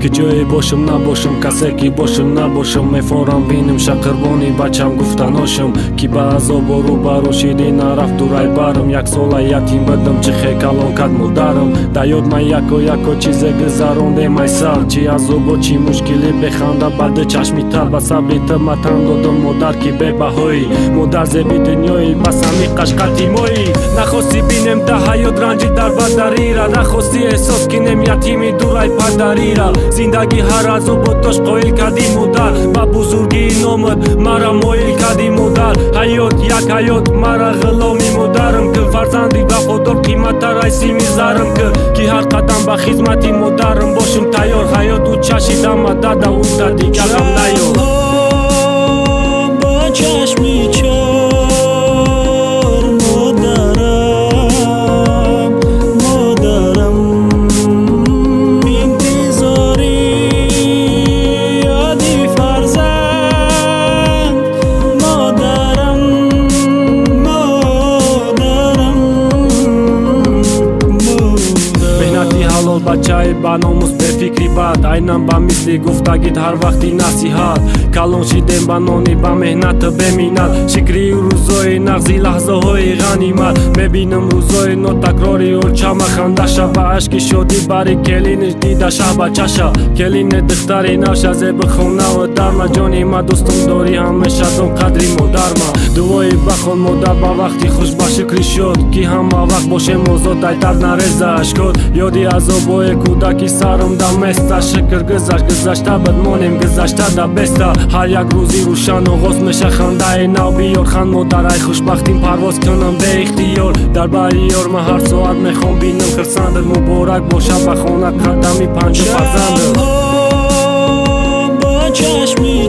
که جای باشم نباشم، کسی باشم نباشم. میفارم بینم شقربانی بچم گفتناشم که با عذاب و رو براشیدی نرفت و رای برم. یک سال یتیم بدم چه خیکلان کد مادرم. در یاد من یکو چیز گذرانده مای سر، چی عذاب و چی مشکلی بخنده بعد چشمی تر. با صبریت متن دادم مادر که به بهایی مادر زبی دنیایی بس همی قشقتی مایی. نخواستی بینم ده حیات رنجی در بدری را، نخواستی احساس کنم یتیمی دورای پدری را. زندگی هر عذاب و داشت قایل کردی مادر، با بزرگی نامد مرا مایل کردی مادر. حیات یک حیات مرا غلامی مادرم که فرزندی وفادار قیمت رئیسی میذارم که هر قدم به خدمتی مادرم باشم تیار. حیات او چشیدم داده او تا دیگرم نیار. با چشمی چار مادرم انتظاری یادی فرزند مادرم مهنتی حلال بچه با ناموس به فکری بد، اینم با مثلی گفتگیت هر وقتی نصیحت. کلان شیدم با نانی با مهنت بمینت، شکری روزای نغزی لحظه های غنیمت. میبینم روزای نو تکراری و چما خنده شب با عشق شدی باری کلینش دیده شب چشا. کلین دختری نوشه زب خونه و درما جانی ما دوستم داری همیشه دم قدری مادرما. دوایی بخون مادر با وقتی خوش با شکری شد که همه وقت باشه موزاد در نرزه اشکاد. یادی عذابای کودکی سرم دم مسته، شکر گذشته بدمانیم گذشته در بسته. هر یک روزی روشن آغاز میشه خنده نو بیار خند مادر ای خوشبختیم پرواز کنم به اختیار. در بریار من هر ساعت میخوام بینم خرسندت مبارک باشه به خانه قدمی پنج فرزندت. با چشمی